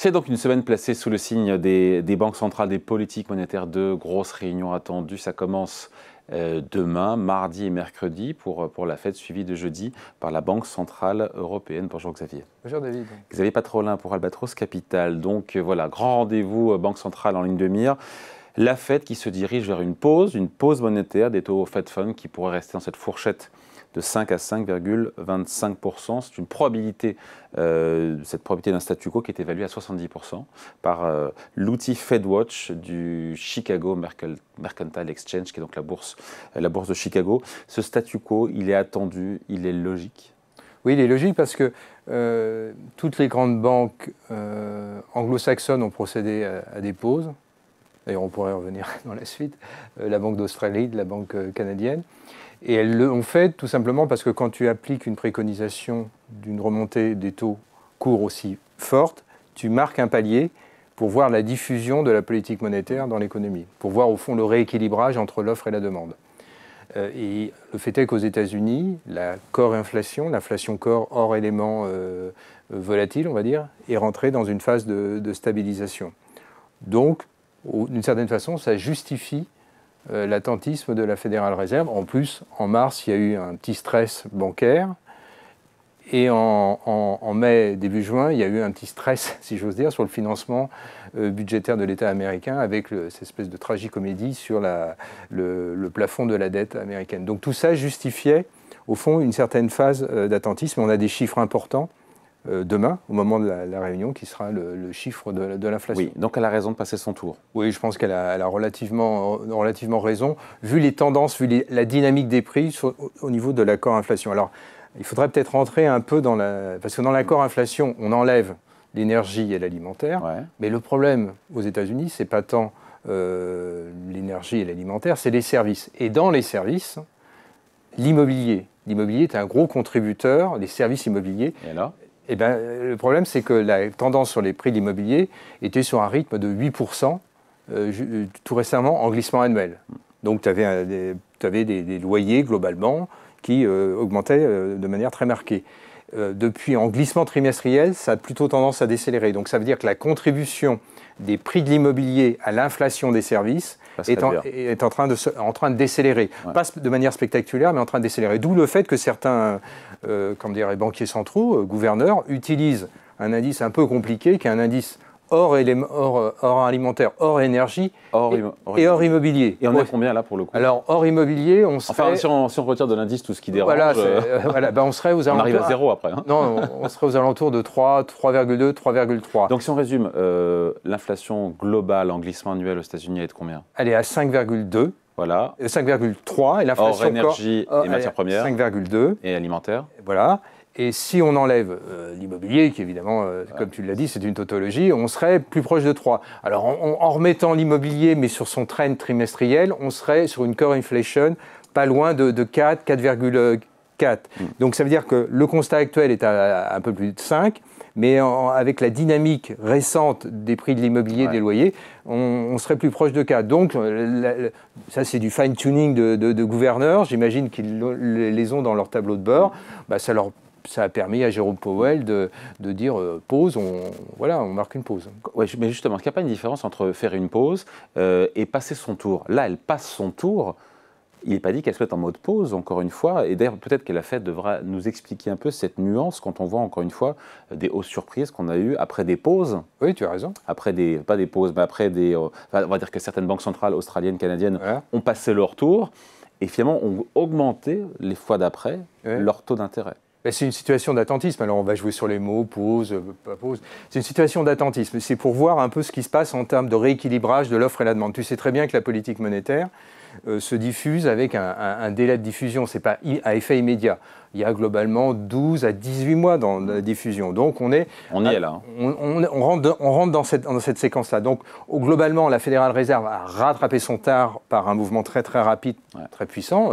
C'est donc une semaine placée sous le signe des banques centrales, des politiques monétaires. Deux grosses réunions attendues. Ça commence demain, mardi et mercredi, pour la fête suivie de jeudi par la Banque Centrale Européenne. Bonjour Xavier. Bonjour David. Xavier Patrolin pour Albatros Capital. Donc voilà, grand rendez-vous Banque Centrale en ligne de mire. La Fed qui se dirige vers une pause monétaire des taux Fed Fund qui pourrait rester dans cette fourchette de 5 à 5,25%. C'est une probabilité, cette probabilité d'un statu quo qui est évaluée à 70% par l'outil FedWatch du Chicago Mercantile Exchange, qui est donc la bourse de Chicago. Ce statu quo, il est attendu, il est logique? Oui, il est logique parce que toutes les grandes banques anglo-saxonnes ont procédé à des pauses. D'ailleurs, on pourrait revenir dans la suite. La Banque d'Australie, la Banque canadienne. Et elles l'ont fait tout simplement parce que quand tu appliques une préconisation d'une remontée des taux courts aussi forte, tu marques un palier pour voir la diffusion de la politique monétaire dans l'économie, pour voir au fond le rééquilibrage entre l'offre et la demande. Et le fait est qu'aux États-Unis, la core inflation, l'inflation core hors éléments volatiles, on va dire, est rentrée dans une phase de stabilisation. Donc, d'une certaine façon, ça justifie l'attentisme de la Fédérale Réserve. En plus, en mars, il y a eu un petit stress bancaire. Et en mai, début juin, il y a eu un petit stress, si j'ose dire, sur le financement budgétaire de l'État américain avec cette espèce de tragicomédie sur le plafond de la dette américaine. Donc tout ça justifiait, au fond, une certaine phase d'attentisme. On a des chiffres importants demain, au moment de la réunion, qui sera le chiffre de l'inflation. Oui, donc elle a raison de passer son tour. Oui, je pense qu'elle a relativement raison, vu les tendances, vu la dynamique des prix au niveau de l'accord inflation. Alors, il faudrait peut-être rentrer un peu dans parce que dans l'accord inflation, on enlève l'énergie et l'alimentaire, ouais. Mais le problème aux États-Unis, c'est pas tant l'énergie et l'alimentaire, c'est les services. Et dans les services, l'immobilier. L'immobilier est un gros contributeur, les services immobiliers. Et alors ? Eh bien, le problème, c'est que la tendance sur les prix de l'immobilier était sur un rythme de 8% tout récemment en glissement annuel. Donc, tu avais des loyers, globalement, qui augmentaient de manière très marquée. Depuis, en glissement trimestriel, ça a plutôt tendance à décélérer. Donc, ça veut dire que la contribution des prix de l'immobilier à l'inflation des services est en train de décélérer. Ouais. Pas de manière spectaculaire, mais en train de décélérer. D'où le fait que certains banquiers centraux, gouverneurs, utilisent un indice un peu compliqué, qui est un indice hors alimentaire, hors énergie et hors immobilier. Et on est combien là pour le coup? Alors, hors immobilier, on serait... Enfin, si on retire de l'indice tout ce qui dérange... Voilà, on serait aux alentours... On arrive à zéro après. Hein. Non, on serait aux alentours de 3, 3,2, 3,3. Donc si on résume, l'inflation globale en glissement annuel aux États-Unis est de combien? Elle est à 5,2. Voilà. 5,3. Et l'inflation hors énergie et matières premières. 5,2. Et alimentaire. Voilà. Et si on enlève l'immobilier, qui évidemment, comme tu l'as dit, c'est une tautologie, on serait plus proche de 3. Alors en remettant l'immobilier, mais sur son trend trimestriel, on serait sur une core inflation pas loin de 4, 4,4. Donc ça veut dire que le constat actuel est à un peu plus de 5, mais avec la dynamique récente des prix de l'immobilier, des loyers, on serait plus proche de 4. Donc ça c'est du fine-tuning de gouverneurs, j'imagine qu'ils les ont dans leur tableau de bord, ça a permis à Jérôme Powell de dire pause, on marque une pause. Ouais, mais justement, est-ce qu'il n'y a pas une différence entre faire une pause et passer son tour? Là, elle passe son tour. Il n'est pas dit qu'elle se mette en mode pause, encore une fois. Et d'ailleurs, peut-être que la Fed devra nous expliquer un peu cette nuance quand on voit, encore une fois, des hausses surprises qu'on a eues après des pauses. Oui, tu as raison. Pas des pauses, mais après on va dire que certaines banques centrales australiennes, canadiennes ont passé leur tour et finalement ont augmenté, les fois d'après, leur taux d'intérêt. C'est une situation d'attentisme. Alors, on va jouer sur les mots, pause, pas pause. C'est une situation d'attentisme. C'est pour voir un peu ce qui se passe en termes de rééquilibrage de l'offre et la demande. Tu sais très bien que la politique monétaire se diffuse avec un délai de diffusion. Ce n'est pas à effet immédiat. Il y a globalement 12 à 18 mois dans la diffusion. Donc, on y est là. On rentre dans cette séquence-là. Donc, globalement, la Fédérale Réserve a rattrapé son tard par un mouvement très, très rapide, très puissant,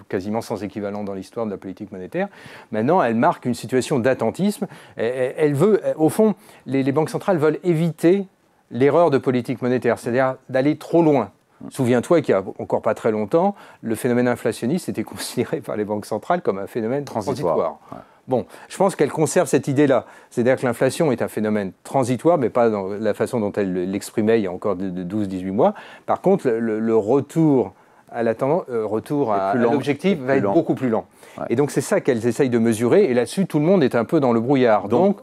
quasiment sans équivalent dans l'histoire de la politique monétaire. Maintenant, elle marque une situation d'attentisme. Elle veut, au fond, les banques centrales veulent éviter l'erreur de politique monétaire, c'est-à-dire d'aller trop loin. Souviens-toi qu'il n'y a encore pas très longtemps, le phénomène inflationniste était considéré par les banques centrales comme un phénomène transitoire. Bon, je pense qu'elle conserve cette idée-là. C'est-à-dire que l'inflation est un phénomène transitoire, mais pas dans la façon dont elle l'exprimait il y a encore de 12-18 mois. Par contre, le retour à la tendance, retour à l'objectif va être beaucoup plus lent. Ouais. Et donc c'est ça qu'elles essayent de mesurer. Et là-dessus, tout le monde est un peu dans le brouillard. Donc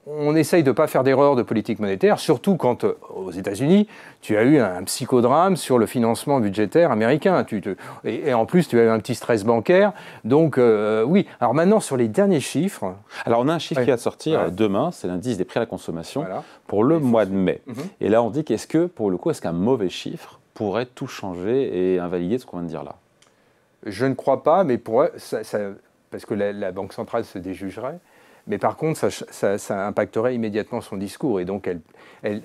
on essaye de ne pas faire d'erreur de politique monétaire, surtout quand, aux États-Unis, tu as eu un psychodrame sur le financement budgétaire américain. Et en plus, tu as eu un petit stress bancaire. Donc, oui. Alors maintenant, sur les derniers chiffres... Alors, on a un chiffre qui va sortir demain, c'est l'indice des prix à la consommation pour le mois de mai. Et là, on dit qu'est-ce qu'un mauvais chiffre pourrait tout changer et invalider ce qu'on vient de dire là? Je ne crois pas, mais parce que la Banque centrale se déjugerait. Mais par contre, ça impacterait immédiatement son discours. Et donc,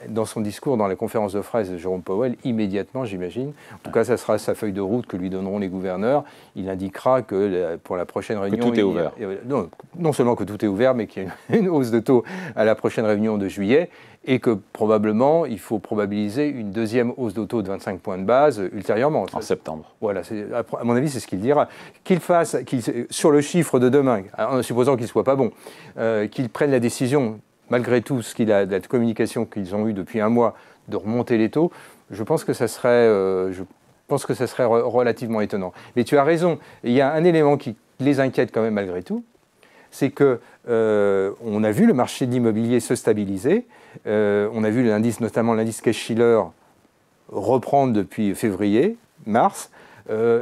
dans son discours, dans la conférence de presse de Jérôme Powell, immédiatement, j'imagine, en tout cas, ça sera sa feuille de route que lui donneront les gouverneurs, il indiquera que pour la prochaine réunion... Que tout est ouvert. Non seulement que tout est ouvert, mais qu'il y a une hausse de taux à la prochaine réunion de juillet, et que probablement, il faut probabiliser une deuxième hausse de taux de 25 points de base ultérieurement. En septembre. Voilà, à mon avis, c'est ce qu'il dira. Sur le chiffre de demain, en supposant qu'il ne soit pas bon, qu'ils prennent la décision, malgré tout, la communication qu'ils ont eue depuis un mois, de remonter les taux, je pense que ça serait relativement étonnant. Mais tu as raison, il y a un élément qui les inquiète quand même malgré tout, c'est que on a vu le marché de l'immobilier se stabiliser, on a vu l'indice, notamment l'indice Case-Shiller, reprendre depuis février, mars.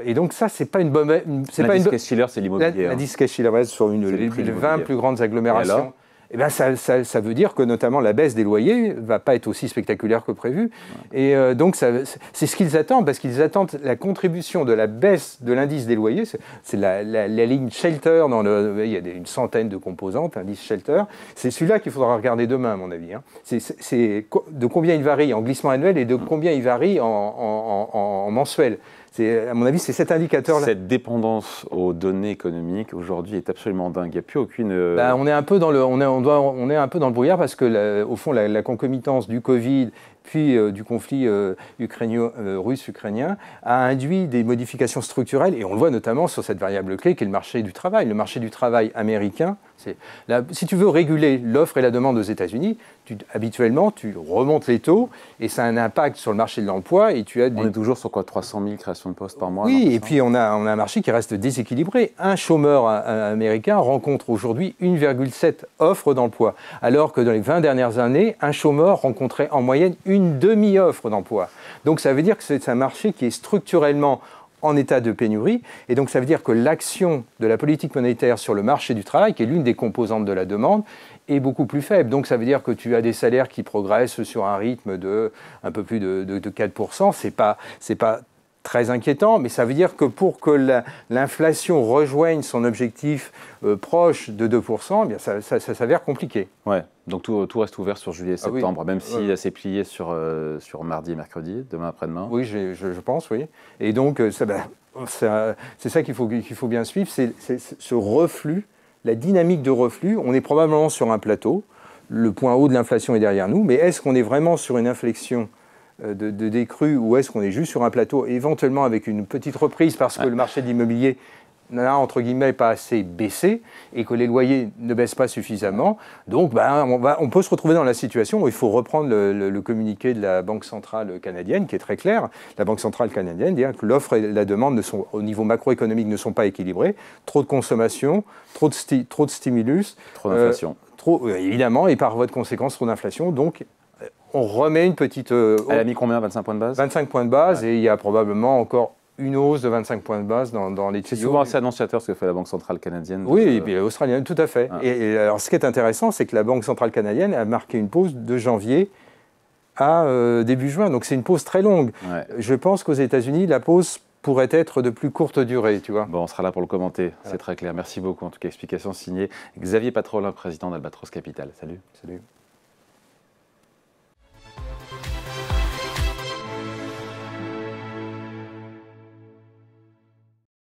Et donc ça, c'est pas une bonne... L'indice Case-Shiller, c'est l'immobilier. L'indice Case-Shiller, sur les 20 plus grandes agglomérations. Eh ben ça veut dire que notamment la baisse des loyers ne va pas être aussi spectaculaire que prévu. Et donc c'est ce qu'ils attendent, parce qu'ils attendent la contribution de la baisse de l'indice des loyers. C'est la ligne Shelter, il y a une centaine de composantes, l'indice Shelter. C'est celui-là qu'il faudra regarder demain, à mon avis. C'est de combien il varie en glissement annuel et de combien il varie en mensuel. À mon avis, c'est cet indicateur-là. Cette dépendance aux données économiques, aujourd'hui, est absolument dingue. Il n'y a plus aucune... on est un peu dans le brouillard parce que, au fond, la concomitance du Covid puis du conflit russe-ukrainien a induit des modifications structurelles, et on le voit notamment sur cette variable clé qui est le marché du travail. Le marché du travail américain, si tu veux réguler l'offre et la demande aux États-Unis, habituellement, tu remontes les taux, et ça a un impact sur le marché de l'emploi. On est toujours sur quoi, 300 000 créations de postes par mois? Oui, et puis on a un marché qui reste déséquilibré. Un chômeur américain rencontre aujourd'hui 1,7 offres d'emploi, alors que dans les 20 dernières années, un chômeur rencontrait en moyenne une demi-offre d'emploi. Donc ça veut dire que c'est un marché qui est structurellement en état de pénurie, et donc ça veut dire que l'action de la politique monétaire sur le marché du travail, qui est l'une des composantes de la demande, est beaucoup plus faible. Donc ça veut dire que tu as des salaires qui progressent sur un rythme de un peu plus de 4%. C'est pas très inquiétant, mais ça veut dire que pour que l'inflation rejoigne son objectif proche de 2%, eh bien ça s'avère compliqué. Ouais. Donc tout reste ouvert sur juillet et septembre, même si c'est plié sur mardi et mercredi, demain après-demain. Oui, je pense, oui. Et donc c'est ça qu'il faut bien suivre, c'est ce reflux, la dynamique de reflux. On est probablement sur un plateau, le point haut de l'inflation est derrière nous, mais est-ce qu'on est vraiment sur une inflexion de décrue, ou est-ce qu'on est juste sur un plateau, éventuellement avec une petite reprise parce que le marché de l'immobilier n'a, entre guillemets, pas assez baissé et que les loyers ne baissent pas suffisamment. Donc on peut se retrouver dans la situation où il faut reprendre le communiqué de la Banque centrale canadienne, qui est très clair. La Banque centrale canadienne dit que l'offre et la demande au niveau macroéconomique ne sont pas équilibrés. Trop de consommation, trop de stimulus. Trop d'inflation. Évidemment, et par voie de conséquence, trop d'inflation. Donc on remet une petite... Elle a mis combien, 25 points de base? 25 points de base, et il y a probablement encore une hausse de 25 points de base dans les tuyaux. C'est souvent assez annonciateur ce que fait la Banque centrale canadienne. Oui, et puis l'australienne, tout à fait. Et alors, ce qui est intéressant, c'est que la Banque centrale canadienne a marqué une pause de janvier à début juin. Donc c'est une pause très longue. Ouais. Je pense qu'aux États-Unis, la pause pourrait être de plus courte durée, tu vois. Bon, on sera là pour le commenter, c'est très clair. Merci beaucoup. En tout cas, explication signée Xavier Patrolin, président d'Albatros Capital. Salut. Salut.